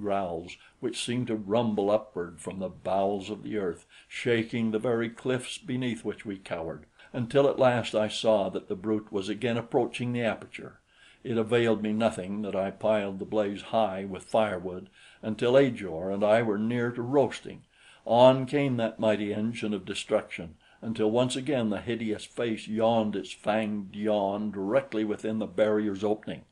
growls which seemed to rumble upward from the bowels of the earth, shaking the very cliffs beneath which we cowered, until at last I saw that the brute was again approaching the aperture. It availed me nothing that I piled the blaze high with firewood until Ajor and I were near to roasting. On came that mighty engine of destruction, until once again the hideous face yawned its fanged yawn directly within the barrier's opening.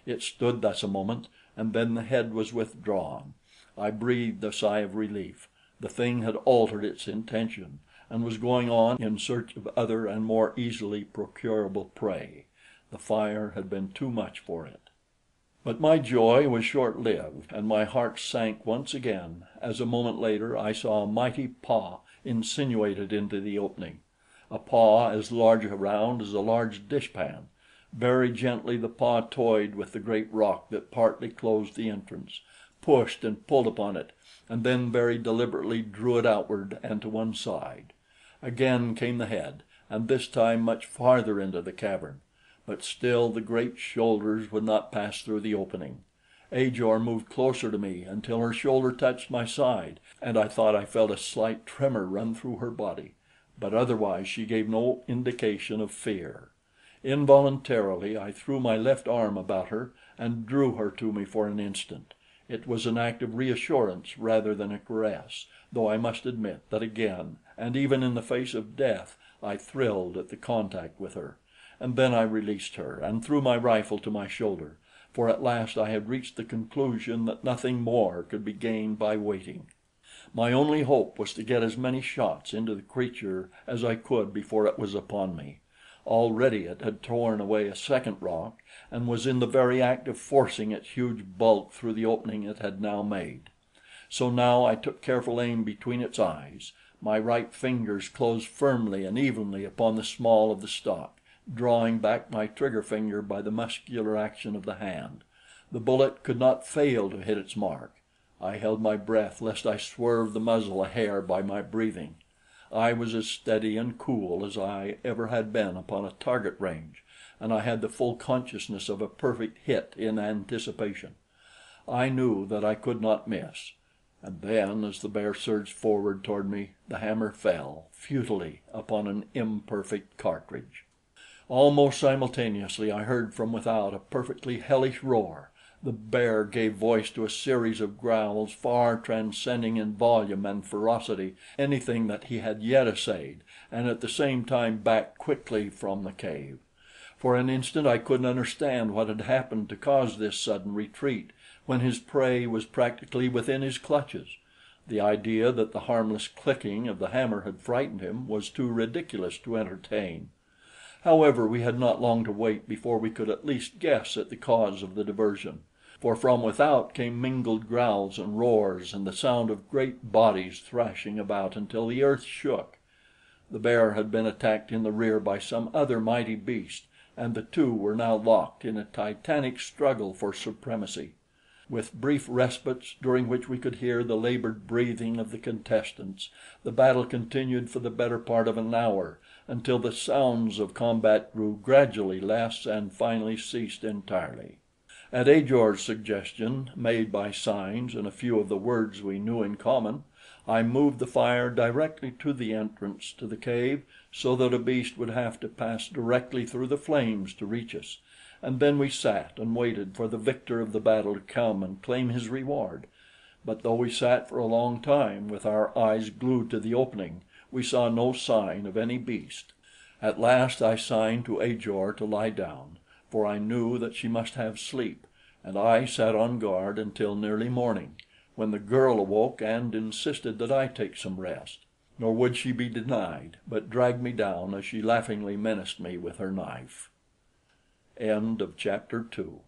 It stood thus a moment, and then the head was withdrawn. I breathed a sigh of relief. The thing had altered its intention and was going on in search of other and more easily procurable prey. The fire had been too much for it. But my joy was short-lived, and my heart sank once again as a moment later I saw a mighty paw insinuated into the opening, a paw as large around as a large dishpan. Very gently the paw toyed with the great rock that partly closed the entrance, pushed and pulled upon it, and then very deliberately drew it outward and to one side. Again came the head, and this time much farther into the cavern, but still the great shoulders would not pass through the opening. Ajor moved closer to me until her shoulder touched my side, and I thought I felt a slight tremor run through her body, but otherwise she gave no indication of fear. Involuntarily I threw my left arm about her and drew her to me for an instant. It was an act of reassurance rather than a caress, though I must admit that again, and even in the face of death, I thrilled at the contact with her. And then I released her and threw my rifle to my shoulder, for at last I had reached the conclusion that nothing more could be gained by waiting. My only hope was to get as many shots into the creature as I could before it was upon me. Already it had torn away a second rock and was in the very act of forcing its huge bulk through the opening it had now made. So now I took careful aim between its eyes. My right fingers closed firmly and evenly upon the small of the stock, drawing back my trigger finger by the muscular action of the hand. The bullet could not fail to hit its mark. I held my breath lest I swerve the muzzle a hair by my breathing. I was as steady and cool as I ever had been upon a target range, and I had the full consciousness of a perfect hit in anticipation. I knew that I could not miss. And then, as the bear surged forward toward me, the hammer fell futilely upon an imperfect cartridge. Almost simultaneously I heard from without a perfectly hellish roar. The bear gave voice to a series of growls far transcending in volume and ferocity anything that he had yet essayed, and at the same time backed quickly from the cave. For an instant I couldn't understand what had happened to cause this sudden retreat when his prey was practically within his clutches. The idea that the harmless clicking of the hammer had frightened him was too ridiculous to entertain. However, we had not long to wait before we could at least guess at the cause of the diversion, for from without came mingled growls and roars and the sound of great bodies thrashing about until the earth shook. The bear had been attacked in the rear by some other mighty beast, and the two were now locked in a titanic struggle for supremacy. With brief respites during which we could hear the labored breathing of the contestants, the battle continued for the better part of an hour, until the sounds of combat grew gradually less and finally ceased entirely. At Ajor's suggestion, made by signs and a few of the words we knew in common, I moved the fire directly to the entrance to the cave, so that a beast would have to pass directly through the flames to reach us, and then we sat and waited for the victor of the battle to come and claim his reward. But though we sat for a long time with our eyes glued to the opening, we saw no sign of any beast. At last I signed to Ajor to lie down, for I knew that she must have sleep, and I sat on guard until nearly morning, when the girl awoke and insisted that I take some rest. Nor would she be denied, but dragged me down as she laughingly menaced me with her knife. End of chapter 2.